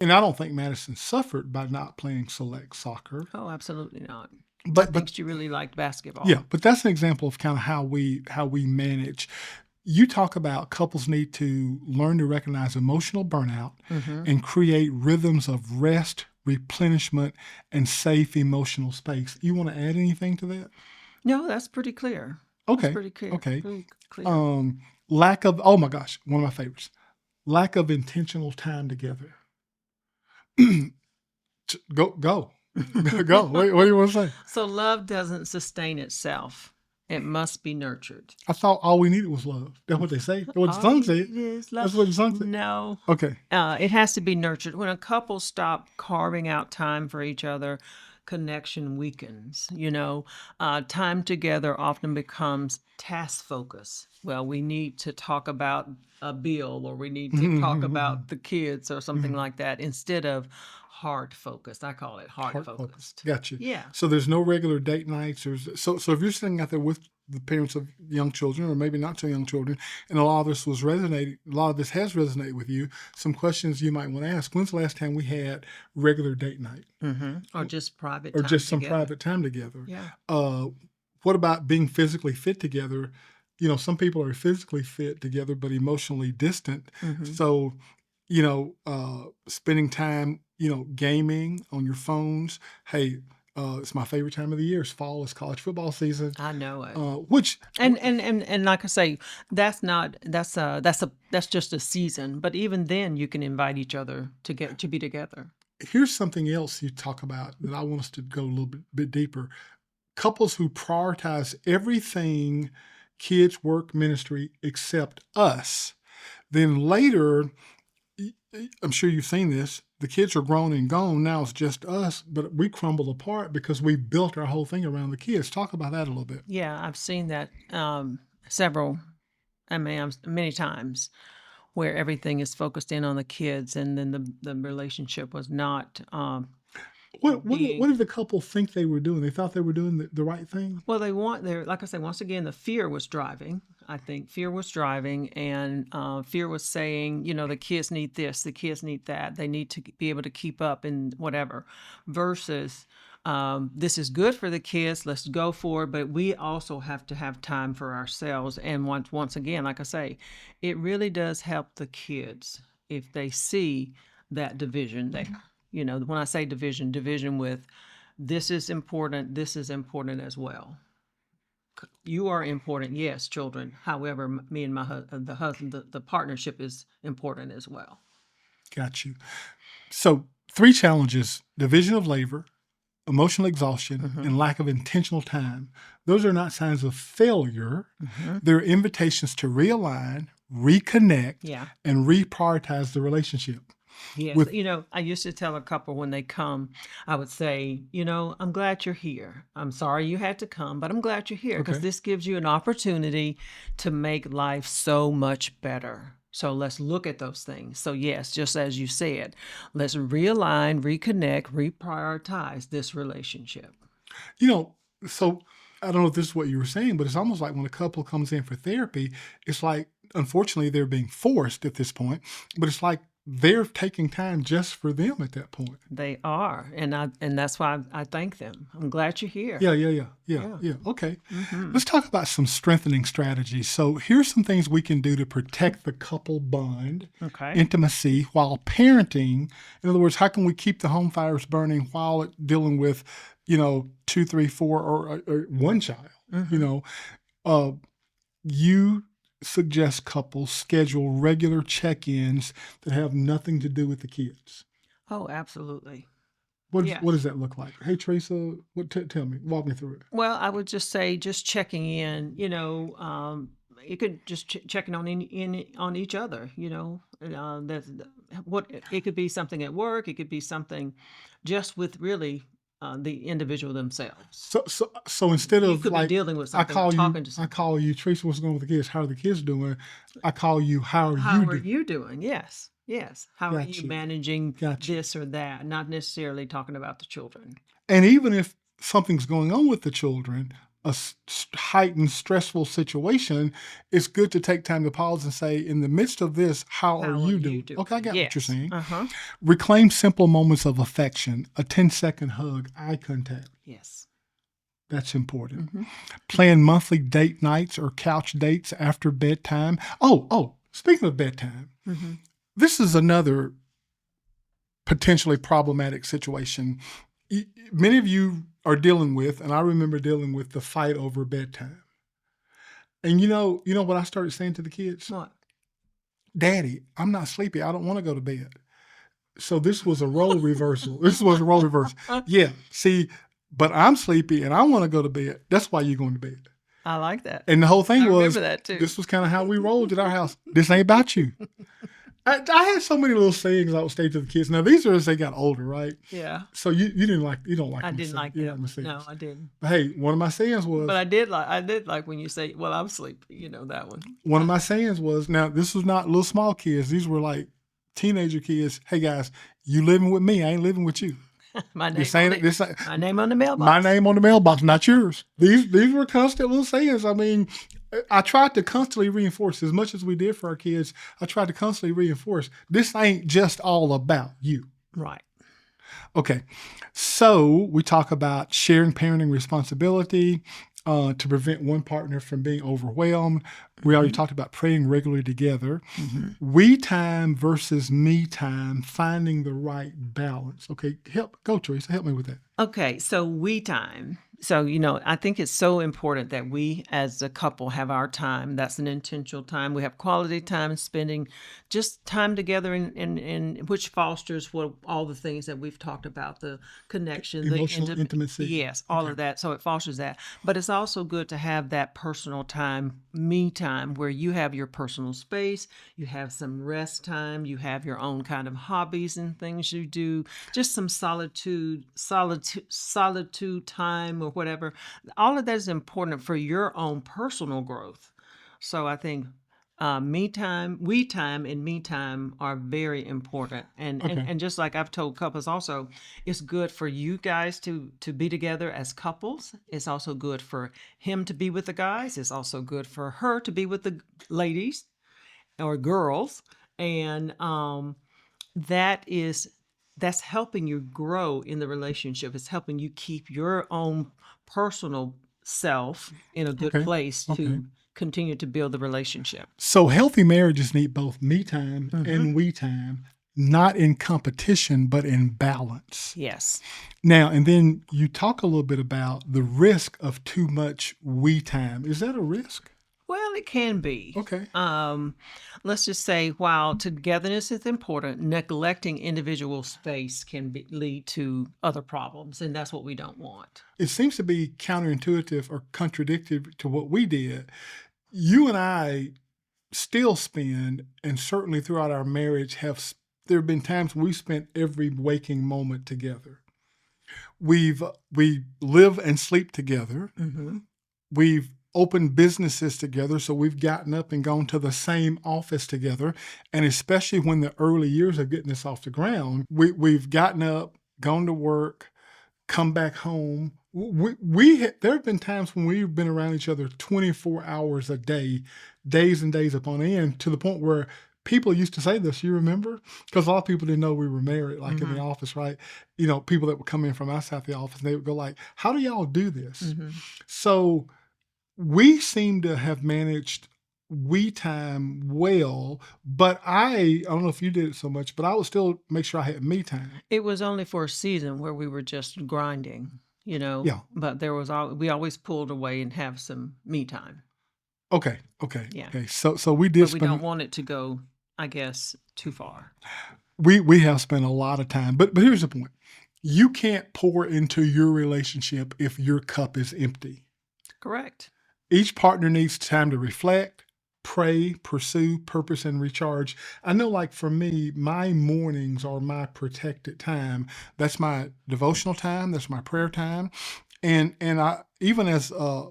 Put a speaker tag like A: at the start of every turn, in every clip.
A: And I don't think Madison suffered by not playing select soccer.
B: Oh, absolutely not. I
A: But
B: think she really liked basketball.
A: yeah, but that's an example of kind of how we manage. You talk about couples need to learn to recognize emotional burnout and create rhythms of rest, replenishment, and safe emotional space. You want to add anything to that?
B: No, that's pretty clear. That's
A: Okay.
B: pretty clear.
A: Okay.
B: Pretty clear.
A: Lack of, oh my gosh, one of my favorites. Lack of intentional time together. Go. Go. What do you want to say?
B: So love doesn't sustain itself. It must be nurtured.
A: I thought all we needed was love. That's what they say. That's what the
B: All
A: song
B: you
A: said.
B: need is love.
A: That's what the song said.
B: No.
A: Okay.
B: It has to be nurtured. When a couple stop carving out time for each other, connection weakens. Time together often becomes task focus. Well, we need to talk about a bill, or we need to talk about the kids, or something like that, instead of heart focused. I call it heart focused.
A: Gotcha.
B: Yeah.
A: So there's no regular date nights, or so if you're sitting out there with the parents of young children, or maybe not so young children, and a lot of this has resonated with you, some questions you might want to ask. When's the last time we had regular date night?
B: Or just private
A: Or
B: time
A: just some
B: together.
A: private time together?
B: Yeah.
A: What about being physically fit together? Some people are physically fit together, but emotionally distant. So, spending time, gaming on your phones. Hey, it's my favorite time of the year. It's fall. It's college football season.
B: I know it.
A: Which
B: And like I say, that's just a season. But even then, you can invite each other to be together.
A: Here's something else you talk about that I want us to go a little bit deeper. Couples who prioritize everything, kids, work, ministry, except us. Then later, I'm sure you've seen this, the kids are grown and gone. Now it's just us, but we crumble apart because we built our whole thing around the kids. Talk about that a little bit.
B: Yeah, I've seen that many times, where everything is focused in on the kids, and then the relationship was not.
A: What did the couple think they were doing? They thought they were doing the right thing?
B: Well, like I say, once again, the fear was driving. I think fear was driving, and fear was saying, the kids need this, the kids need that, they need to be able to keep up and whatever, versus this is good for the kids, let's go for it, but we also have to have time for ourselves. And once again, like I say, it really does help the kids if they see that division there. When I say division with this is important as well. You are important, yes, children. However, me and the husband, the partnership is important as well.
A: Got you. So 3 challenges: division of labor, emotional exhaustion, and lack of intentional time. Those are not signs of failure. They're invitations to realign, reconnect, and reprioritize the relationship.
B: Yes. I used to tell a couple when they come, I would say, I'm glad you're here. I'm sorry you had to come, but I'm glad you're here, because this gives you an opportunity to make life so much better. So let's look at those things. So yes, just as you said, let's realign, reconnect, reprioritize this relationship.
A: So I don't know if this is what you were saying, but it's almost like when a couple comes in for therapy, it's like, unfortunately, they're being forced at this point, but it's like they're taking time just for them at that point.
B: They are, and that's why I thank them. I'm glad you're here.
A: Yeah. Okay. Let's talk about some strengthening strategies. So here's some things we can do to protect the couple bond, intimacy, while parenting. In other words, how can we keep the home fires burning while dealing with, 2, 3, 4, or one child? You suggest couples schedule regular check-ins that have nothing to do with the kids.
B: Oh, absolutely.
A: What does that look like? Hey, Teresa, tell me, walk me through it.
B: Well, I would just say, just checking in. You could just checking on on each other. It could be something at work. It could be something just with really the individual themselves.
A: So instead
B: You
A: of
B: could be
A: like
B: dealing with something,
A: I
B: talking to someone.
A: call you, Teresa, what's going on with the kids? How are the kids doing? I call you, how
B: How
A: are
B: are
A: you doing?
B: you doing? Yes. How are
A: Got
B: you
A: you.
B: managing
A: Got you.
B: this or that? Not necessarily talking about the children.
A: And even if something's going on with the children, heightened, stressful situation, it's good to take time to pause and say, in the midst of this, how are
B: How are
A: you
B: you
A: doing?
B: doing?
A: Okay, I got what you're
B: Yes.
A: saying.
B: Uh-huh.
A: Reclaim simple moments of affection, a 10-second hug, eye contact.
B: Yes.
A: That's important.
B: Mm-hmm.
A: Plan monthly date nights or couch dates after bedtime. Speaking of bedtime,
B: Mm-hmm.
A: this is another potentially problematic situation. Many of you are dealing with, and I remember dealing with, the fight over bedtime. And you know what I started saying to the kids?
B: What?
A: Daddy, I'm not sleepy. I don't want to go to bed. So this was a role reversal. Yeah, see, but I'm sleepy and I want to go to bed. That's why you're going to bed.
B: I like that.
A: And the whole thing
B: I
A: was,
B: remember that too.
A: this was kind of how we rolled at our house. This ain't about you. I had so many little sayings I would say to the kids. Now these are as they got older, right?
B: Yeah.
A: So you don't like
B: I
A: my
B: didn't like
A: you don't
B: that.
A: my sayings.
B: No, I didn't.
A: But hey, one of my sayings was,
B: But I did like when you say, "Well, I'm sleepy." That one.
A: one of my sayings was, now this was not little small kids. These were like teenager kids. Hey guys, you living with me. I ain't living with you.
B: My name
A: You're saying
B: on
A: it. This
B: my name on the mailbox.
A: my name on the mailbox, not yours. These were constant little sayings. I mean, I tried to constantly reinforce, as much as we did for our kids. I tried to constantly reinforce, this ain't just all about you.
B: Right.
A: Okay, so we talk about sharing parenting responsibility to prevent one partner from being overwhelmed. We already talked about praying regularly together. We time versus me time, finding the right balance. Okay, Teresa, help me with that.
B: Okay, so we time. So, I think it's so important that we as a couple have our time. That's an intentional time. We have quality time spending just time together in which fosters what all the things that we've talked about, the connection,
A: Emotional intimacy.
B: Yes, all of that. So it fosters that. But it's also good to have that personal time, me time, where you have your personal space, you have some rest time, you have your own kind of hobbies and things you do, just some solitude time or whatever. All of that is important for your own personal growth. So I think me time, we time, and me time are very important. And,
A: Okay.
B: and just like I've told couples also, it's good for you guys to be together as couples. It's also good for him to be with the guys. It's also good for her to be with the ladies or girls. And that's helping you grow in the relationship. It's helping you keep your own personal self in a good place to continue to build the relationship.
A: So healthy marriages need both me time and we time, not in competition, but in balance.
B: Yes.
A: Now, and then you talk a little bit about the risk of too much we time. Is that a risk?
B: Well, it can be.
A: Okay.
B: Let's just say while togetherness is important, neglecting individual space can lead to other problems, and that's what we don't want.
A: It seems to be counterintuitive or contradictory to what we did. You and I still spend, and certainly throughout our marriage, there have been times we spent every waking moment together. We live and sleep together. We've opened businesses together, so we've gotten up and gone to the same office together. And especially when the early years of getting this off the ground, we've gotten up, gone to work, come back home. There have been times when we've been around each other 24 hours a day, days and days upon end, to the point where people used to say this, you remember? Because a lot of people didn't know we were married, like in the office, right? People that would come in from outside the office, and they would go like, how do y'all do this? So we seem to have managed we time well, but I don't know if you did it so much, but I would still make sure I had me time.
B: It was only for a season where we were just grinding,
A: Yeah.
B: but we always pulled away and have some me time.
A: Okay.
B: Yeah.
A: Okay. So we did
B: But we don't want it to go, I guess, too far.
A: We have spent a lot of time, but here's the point. You can't pour into your relationship if your cup is empty.
B: Correct.
A: Each partner needs time to reflect, pray, pursue, purpose, and recharge. I know, like for me, my mornings are my protected time. That's my devotional time. That's my prayer time. And I, even as a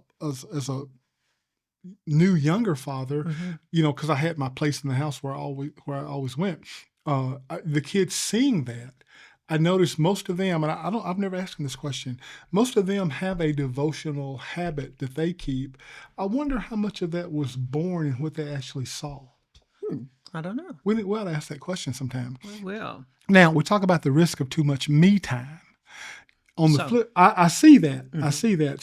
A: new younger father, because I had my place in the house where I always went. The kids seeing that, I noticed most of them, and I've never asked them this question. Most of them have a devotional habit that they keep. I wonder how much of that was born in what they actually saw.
B: I don't know.
A: We ought to ask that question sometime.
B: We will.
A: Now, we talk about the risk of too much me time. On the
B: So,
A: flip, I see that. I see that.